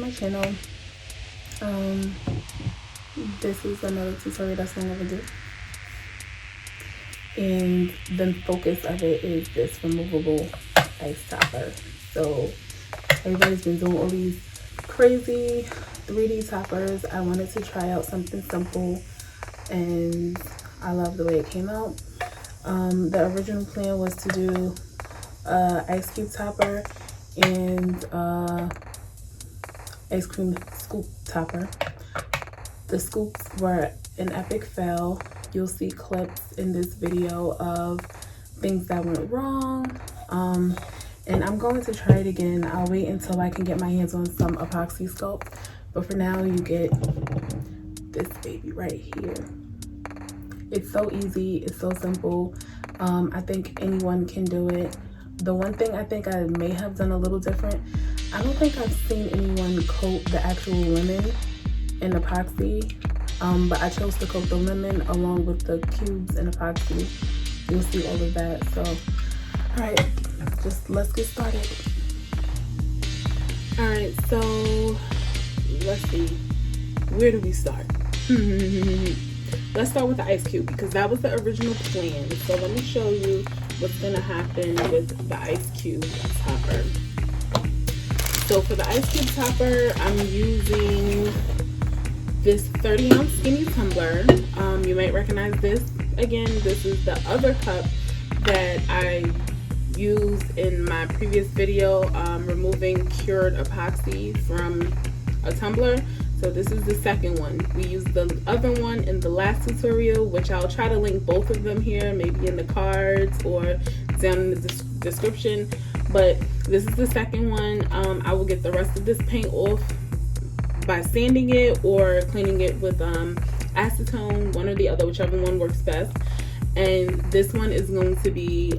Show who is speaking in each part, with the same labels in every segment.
Speaker 1: my channel. This is another tutorial that's going to do, and the focus of it is this removable ice topper. So everybody's been doing all these crazy 3D toppers. I wanted to try out something simple, and I love the way it came out. The original plan was to do ice cube topper and ice cream scoop topper. The scoops were an epic fail. You'll see clips in this video of things that went wrong. And I'm going to try it again. I'll wait until I can get my hands on some epoxy sculpt. But for now, you get this baby right here. It's so easy. It's so simple. I think anyone can do it. The one thing I think I may have done a little different, I don't think I've seen anyone coat the actual lemon in epoxy, but I chose to coat the lemon along with the cubes in epoxy. You'll see all of that. So, all right, let's get started. All right, so let's see, where do we start? Let's start with the ice cube because that was the original plan. So let me show you what's gonna happen with the ice cube topper. So for the ice cube topper, I'm using this 30-ounce skinny tumbler. You might recognize this. Again, this is the other cup that I used in my previous video, removing cured epoxy from a tumbler. So this is the second one. We used the other one in the last tutorial, which I'll try to link both of them here, maybe in the cards or down in the description. But this is the second one. I will get the rest of this paint off by sanding it or cleaning it with acetone, one or the other, whichever one works best. And this one is going to be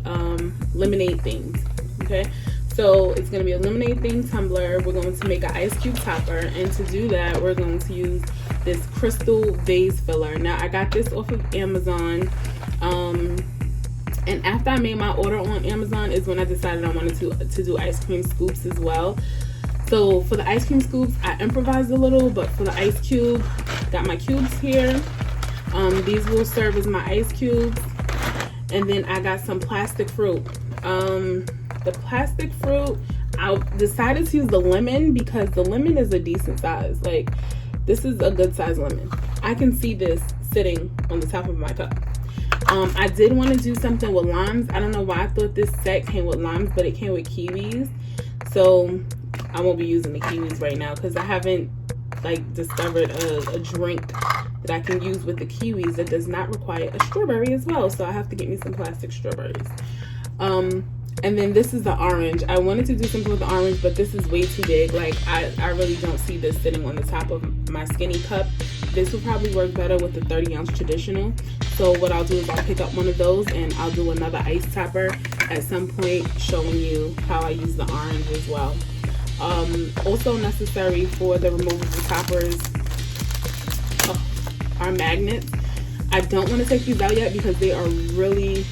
Speaker 1: lemonade themed. Okay, so it's going to be a lemonade themed tumbler. We're going to make an ice cube topper, and to do that we're going to use this crystal vase filler. Now I got this off of Amazon, and after I made my order on Amazon is when I decided I wanted to do ice cream scoops as well. So for the ice cream scoops, I improvised a little, but for the ice cube, got my cubes here. These will serve as my ice cubes. And then I got some plastic fruit. The plastic fruit, I decided to use the lemon because the lemon is a decent size. Like, this is a good size lemon. I can see this sitting on the top of my cup. I did want to do something with limes. I don't know why I thought this set came with limes, but it came with kiwis. So I won't be using the kiwis right now because I haven't discovered a drink that I can use with the kiwis that does not require a strawberry as well. So I have to get me some plastic strawberries. And then this is the orange. I wanted to do something with the orange, but this is way too big. Like, I really don't see this sitting on the top of my skinny cup. This will probably work better with the 30-ounce traditional. So what I'll do is I'll pick up one of those and I'll do another ice topper at some point showing you how I use the orange as well. Also necessary for the removable toppers are magnets. I don't want to take these out yet because they are really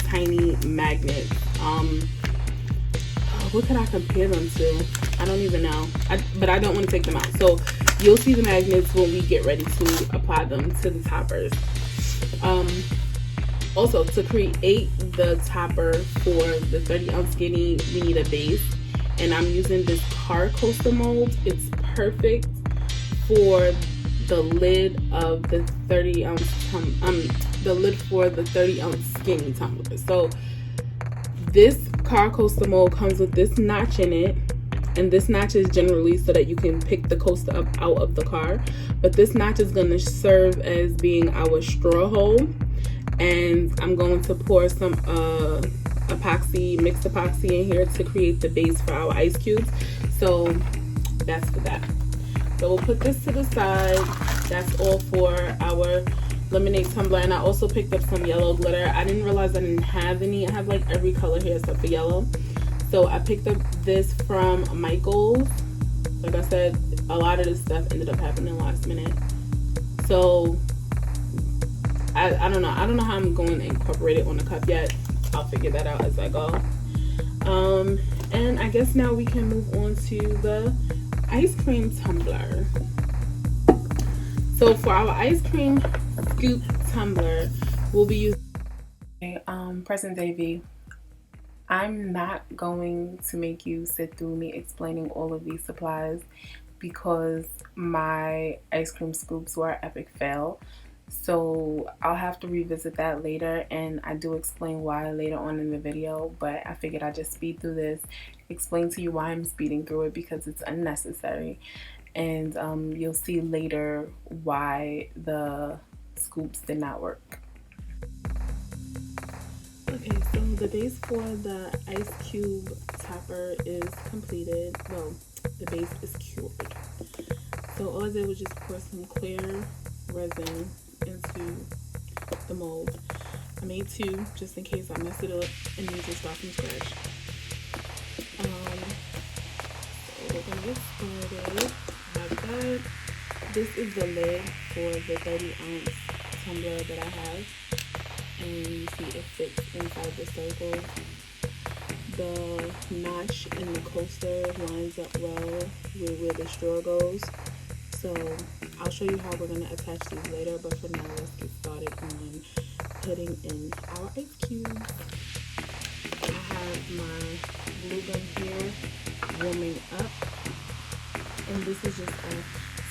Speaker 1: tiny magnets. What could I compare them to? I don't even know. But I don't want to take them out. So you'll see the magnets when we get ready to apply them to the toppers. Also, to create the topper for the 30-ounce skinny, we need a base. And I'm using this car coaster mold. It's perfect for the lid of the 30-ounce the lid for the 30-ounce skinny tumbler. So this car coaster mold comes with this notch in it, and this notch is generally so that you can pick the coaster up out of the car, but this notch is going to serve as being our straw hole. And I'm going to pour some mixed epoxy in here to create the base for our ice cubes. So that's for that. So we'll put this to the side. That's all for our lemonade tumbler. And I also picked up some yellow glitter. I didn't realize I didn't have any. I have like every color here except for yellow. So I picked up this from Michael's. Like I said, a lot of this stuff ended up happening last minute. So I don't know. I don't know how I'm going to incorporate it on the cup yet. I'll figure that out as I go. And I guess now we can move on to the ice cream tumbler. So for our ice cream scoop tumbler, we'll be using present day V. I'm not going to make you sit through me explaining all of these supplies because my ice cream scoops were an epic fail. So I'll have to revisit that later, and I do explain why later on in the video, but I figured I'd just speed through this, explain to you why I'm speeding through it because it's unnecessary, and you'll see later why the scoops did not work. Okay, so the base for the ice cube topper is completed. Well, the base is cured. So all I did was just pour some clear resin into the mold. I made two just in case I mess it up and need to start from scratch. So we're gonna get started. I have that. This is the lid for the 30-ounce tumbler that I have. And you see it fits inside the circle. The notch in the coaster lines up well with where the straw goes. So I'll show you how we're going to attach these later, but for now let's get started on putting in our ice cubes. I have my glue gun here warming up, and this is just a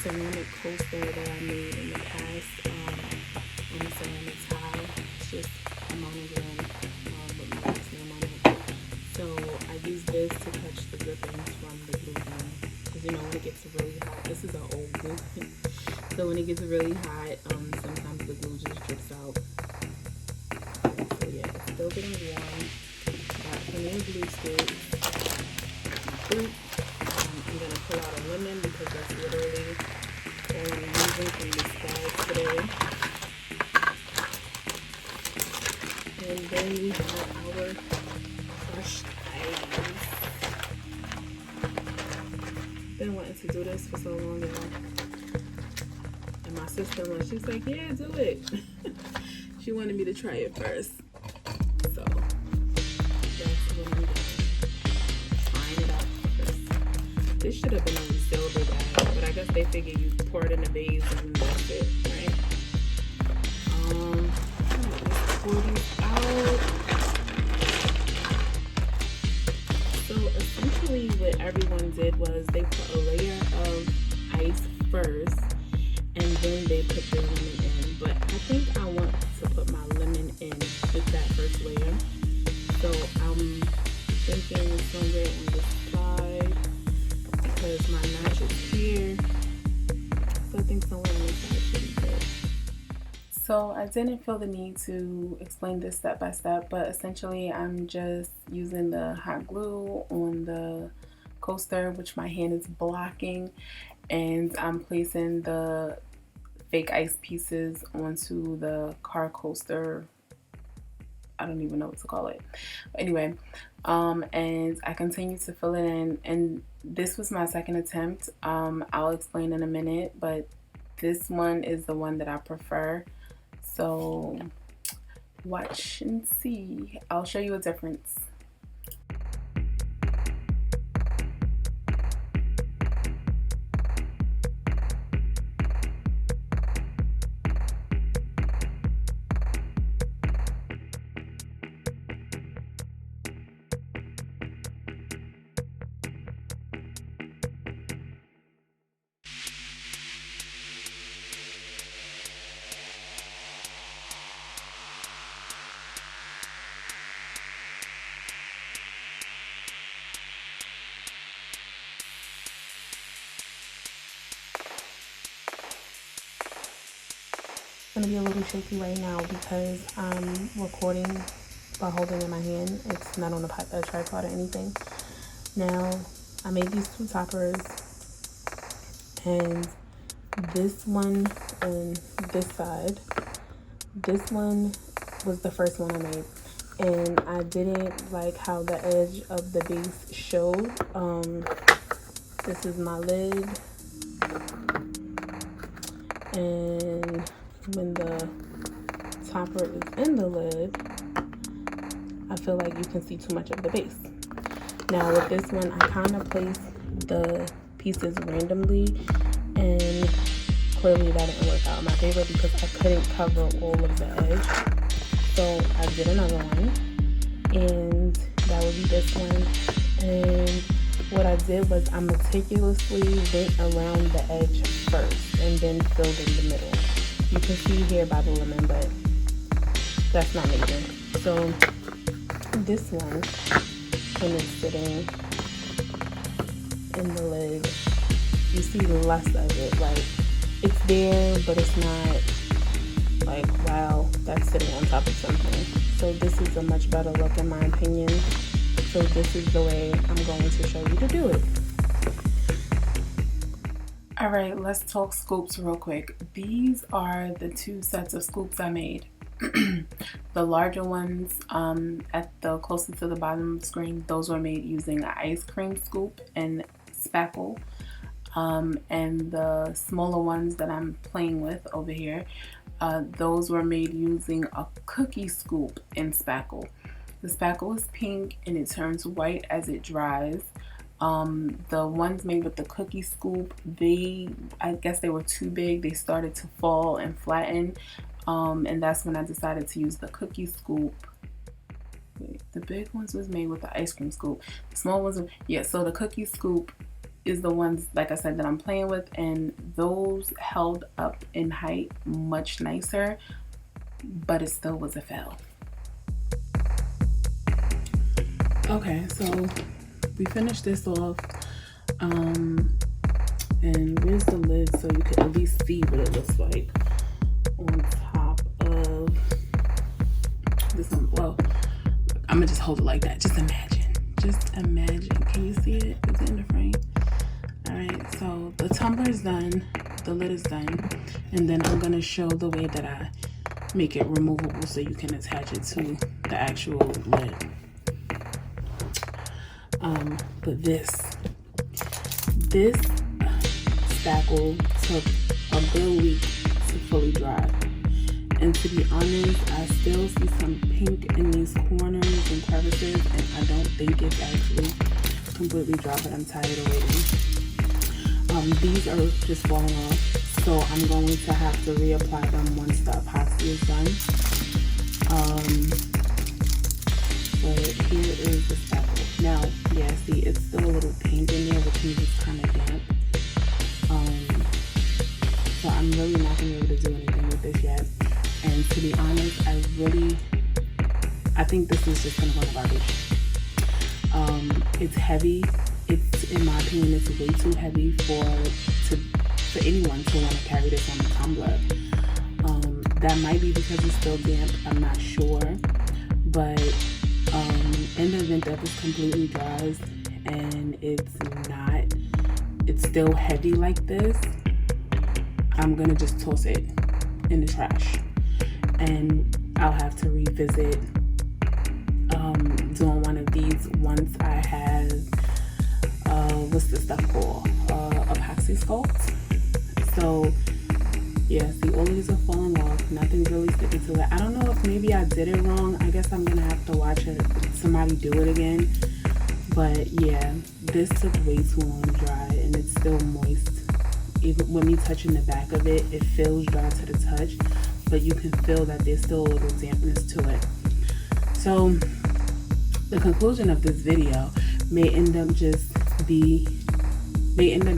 Speaker 1: ceramic coaster that I made in the past on a ceramic tile. It's just a monogram with my last name on it. So I use this to catch the drippings from the glue gun. Because you know when it gets really hot, this is an old glue gun. So when it gets really hot, sometimes the glue just drips out. So yeah, it's still getting warm. Got plenty of glue sticks. Fruit. I'm gonna pull out a lemon because that's literally all I'm using from this bag today. And then we have our crushed ice. Been wanting to do this for so long now. And my sister-in-law, she's like, yeah, do it. She wanted me to try it first. So that's what I'm doing. Trying it out first. This should have been a resealable bag, but I guess they figure you pour it in a vase and that's it, right? Pour these out. So essentially what everyone did was they put a layer of ice first and then they put the lemon in. But I think I want to put my lemon in with that first layer. So I'm thinking somewhere on the side because my notch is here. So I think somewhere on the side should be good. So I didn't feel the need to explain this step by step, but essentially I'm just using the hot glue on the coaster, which my hand is blocking, and I'm placing the fake ice pieces onto the car coaster. I don't even know what to call it. But anyway, and I continue to fill it in, and this was my second attempt. I'll explain in a minute, but this one is the one that I prefer. So watch and see. I'll show you a difference. Gonna be a little shaky right now because I'm recording by holding in my hand. It's not on a tripod or anything. Now I made these two toppers, and this one on this side. This one was the first one I made, and I didn't like how the edge of the base showed. This is my lid, and when the topper is in the lid, I feel like you can see too much of the base. Now with this one, I kind of placed the pieces randomly, and clearly that didn't work out in my favor because I couldn't cover all of the edge. So I did another one, and that would be this one. And what I did was I meticulously went around the edge first and then filled in the middle. You can see here by the lemon, but that's not major. So this one, when it's sitting in the lid, you see less of it. Like, it's there, but it's not like, wow, that's sitting on top of something. So this is a much better look in my opinion. So this is the way I'm going to show you to do it. All right, let's talk scoops real quick. These are the 2 sets of scoops I made. The larger ones at the closest to the bottom of the screen, those were made using an ice cream scoop and spackle. And the smaller ones that I'm playing with over here, those were made using a cookie scoop and spackle. The spackle is pink and it turns white as it dries. The ones made with the cookie scoop, I guess they were too big. They started to fall and flatten. And that's when I decided to use the cookie scoop. Wait, the big ones was made with the ice cream scoop. The small ones, so the cookie scoop is the ones, like I said, that I'm playing with, and those held up in height much nicer, but it still was a fail. Okay, so we finished this off, and where's the lid so you can at least see what it looks like on top of this one. Well, I'm gonna just hold it like that. Just imagine. Can you see it? Is it in the frame? All right, so the tumbler is done, the lid is done, and then I'm gonna show the way that I make it removable so you can attach it to the actual lid. But this spackle took a good week to fully dry. And to be honest, I still see some pink in these corners and crevices, and I don't think it's actually completely dry, but I'm tired of waiting. These are just falling off, so I'm going to have to reapply them once the epoxy is done. But here is the spackle. Now, yeah, see, it's still a little pink in there, which means it's kind of damp. So I'm really not going to be able to do anything with this yet. And to be honest, I think this is just going to go in the garbage. It's heavy. In my opinion, it's way too heavy for anyone to want to carry this on a tumbler. That might be because it's still damp. I'm not sure. But in the event that this completely dries and it's still heavy like this, I'm going to just toss it in the trash. And I'll have to revisit doing one of these once I have what's this stuff called? Epoxy sculpt. So yeah, see, all of these are falling off. Nothing's really sticking to it. I don't know if maybe I did it wrong. I guess I'm gonna have to watch somebody do it again. But yeah, this took way too long to dry, and it's still moist. Even when me touching the back of it, it feels dry to the touch, but you can feel that there's still a little dampness to it. So the conclusion of this video may end up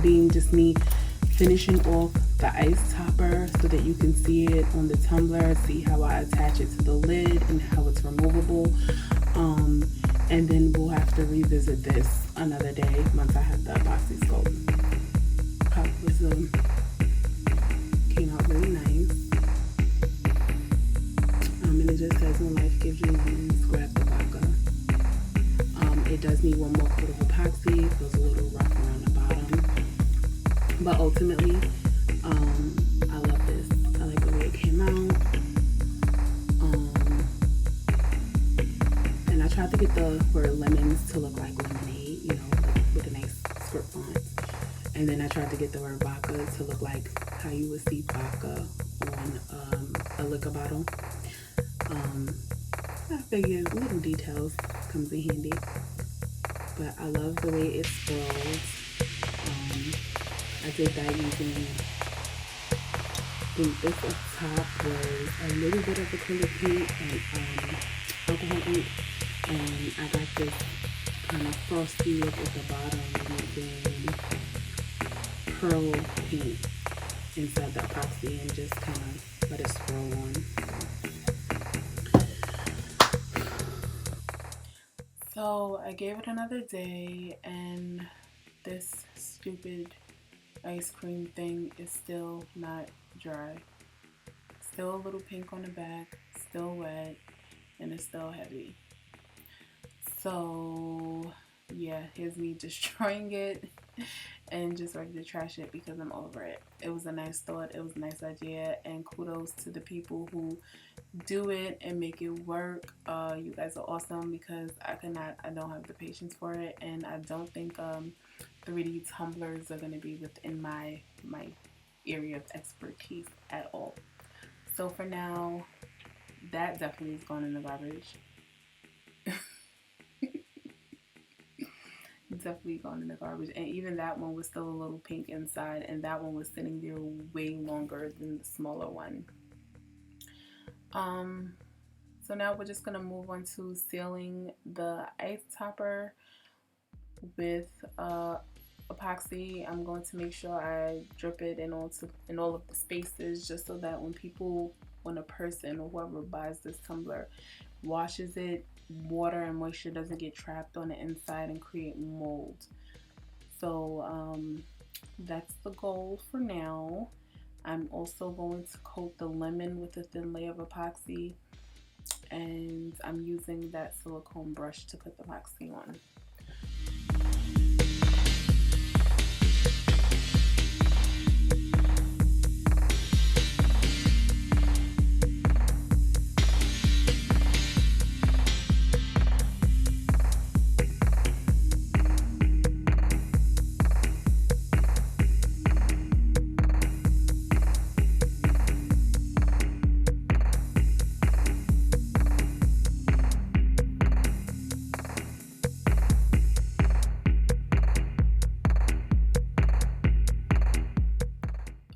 Speaker 1: being just me finishing off the ice topper so that you can see it on the tumbler, see how I attach it to the lid and how it's removable. And then we'll have to revisit this another day once I have the epoxy sculpt. This came out really nice. And it just says when life gives you lemons, grab the vodka. It does need one more coat of epoxy. It feels a little rough around the bottom. But ultimately, I love this. I like the way it came out. And I tried to get the word lemons to look like lemonade, with a nice script font. And then I tried to get the word vodka to look like how you would see vodka on a liquor bottle. I figured little details comes in handy. But I love the way it swirls. I did that using, I think this up top was a little bit of acrylic paint and alcohol ink, and I got this kind of frosty look at the bottom using pearl paint inside the epoxy and just kind of let it swirl on. So I gave it another day, and this stupid ice cream thing is still not dry. Still a little pink on the back, still wet, and it's still heavy. So yeah, here's me destroying it and just ready to trash it because I'm over it. It was a nice thought, it was a nice idea, and kudos to the people who do it and make it work. You guys are awesome, because I don't have the patience for it, and I don't think 3D tumblers are going to be within my area of expertise at all. So for now, that definitely is going in the garbage. Definitely gone in the garbage, and even that one was still a little pink inside, and that one was sitting there way longer than the smaller one. So now we're just gonna move on to sealing the ice topper with epoxy. I'm going to make sure I drip it in all of the spaces, just so that when a person or whoever buys this tumbler washes it, water and moisture doesn't get trapped on the inside and create mold. So that's the goal for now. I'm also going to coat the lemon with a thin layer of epoxy, and I'm using that silicone brush to put the epoxy on.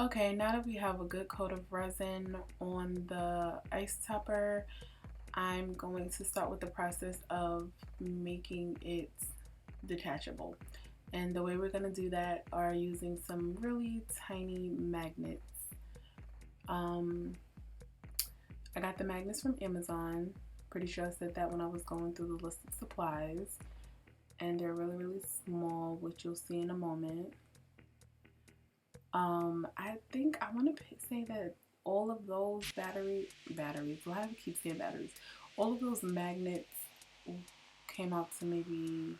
Speaker 1: Okay, now that we have a good coat of resin on the ice topper, I'm going to start with the process of making it detachable. And the way we're going to do that are using some really tiny magnets. I got the magnets from Amazon. Pretty sure I said that when I was going through the list of supplies. And they're really, really small, which you'll see in a moment. I think I want to say that all of those batteries, why do I keep saying batteries? All of those magnets came out to maybe,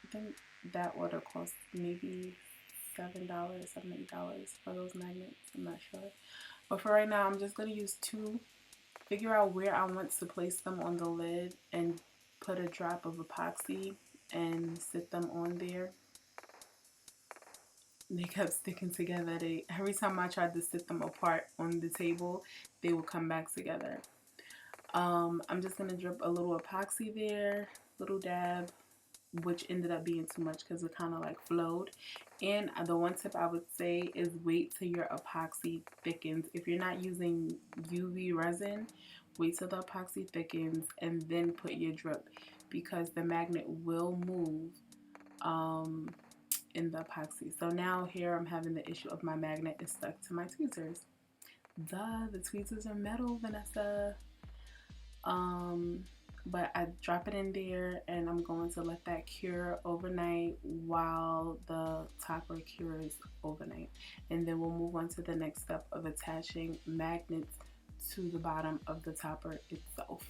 Speaker 1: I think that order cost maybe $7, $8 for those magnets. I'm not sure. But for right now, I'm just going to use 2. Figure out where I want to place them on the lid and put a drop of epoxy and sit them on there. They kept sticking together. Every time I tried to sit them apart on the table, they would come back together. I'm just going to drip a little epoxy there, little dab, which ended up being too much because it kind of like flowed. And the one tip I would say is wait till your epoxy thickens. If you're not using UV resin, wait till the epoxy thickens and then put your drip, because the magnet will move in the epoxy. So now here I'm having the issue of my magnet is stuck to my tweezers. Duh, the tweezers are metal, Vanessa. But I drop it in there and I'm going to let that cure overnight while the topper cures overnight. And then we'll move on to the next step of attaching magnets to the bottom of the topper itself.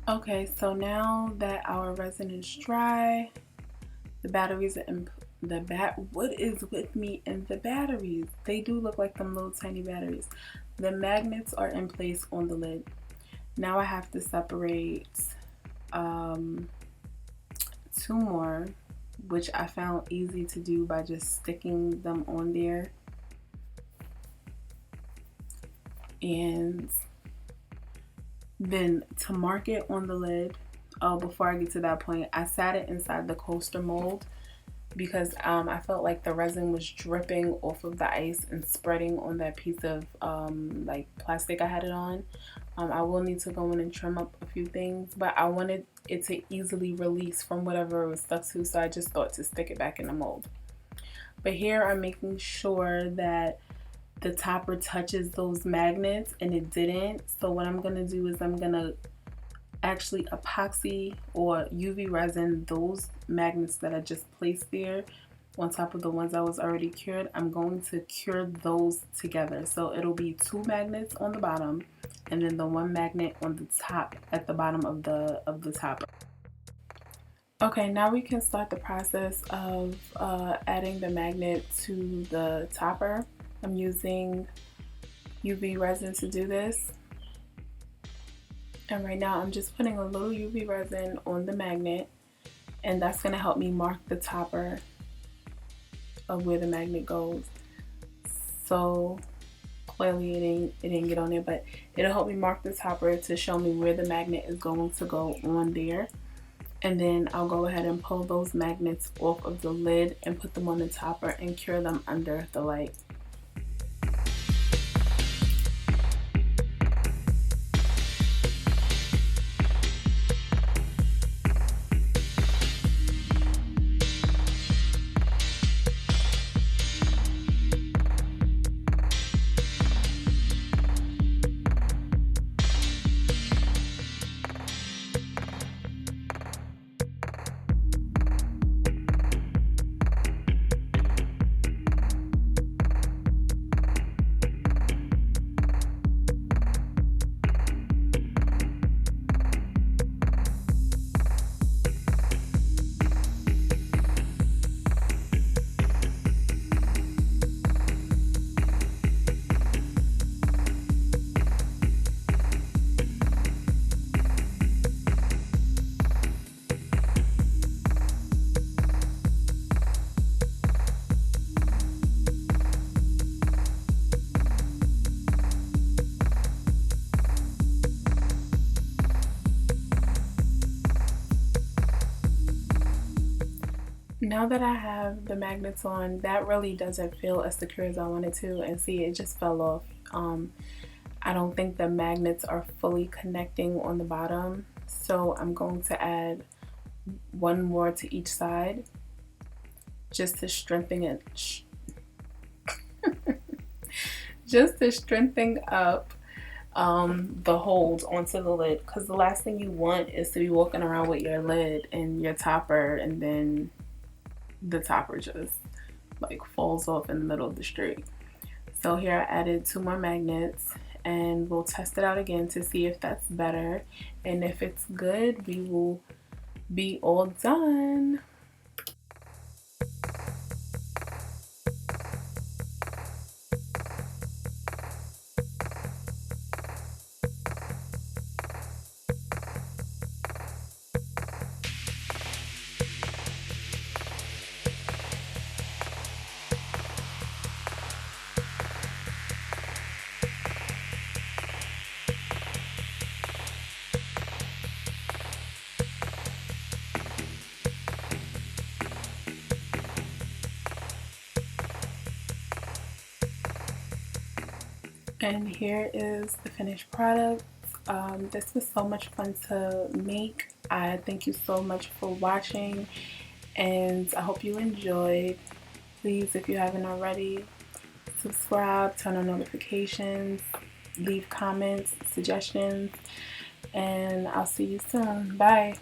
Speaker 1: Okay, so now that our resin is dry, the batteries are in what is with me and the batteries? They do look like them little tiny batteries. The magnets are in place on the lid. Now I have to separate two more, which I found easy to do by just sticking them on there. And then to mark it on the lid, before I get to that point, I sat it inside the coaster mold because I felt like the resin was dripping off of the ice and spreading on that piece of like plastic I had it on. I will need to go in and trim up a few things, but I wanted it to easily release from whatever it was stuck to, so I just thought to stick it back in the mold. But here I'm making sure that the topper touches those magnets, and it didn't. So what I'm gonna do is I'm gonna actually epoxy or UV resin those magnets that I just placed there on top of the ones I was already cured. I'm going to cure those together. So it'll be two magnets on the bottom and then the one magnet on the top at the bottom of the topper. Okay, now we can start the process of adding the magnet to the topper. I'm using UV resin to do this. And right now I'm just putting a little UV resin on the magnet, and that's going to help me mark the topper of where the magnet goes. So clearly it didn't get on there, but it'll help me mark the topper to show me where the magnet is going to go on there. And then I'll go ahead and pull those magnets off of the lid and put them on the topper and cure them under the light. Now that I have the magnets on, that really doesn't feel as secure as I wanted to, and see, it just fell off. I don't think the magnets are fully connecting on the bottom, so I'm going to add one more to each side just to strengthen it, just to strengthen up the hold onto the lid, because the last thing you want is to be walking around with your lid and your topper and then the topper just like falls off in the middle of the street. So here I added two more magnets, and we'll test it out again to see if that's better, and if it's good, we will be all done. And here is the finished product. This was so much fun to make. I thank you so much for watching, and I hope you enjoyed. Please, if you haven't already, subscribe, turn on notifications, leave comments, suggestions, and I'll see you soon. Bye.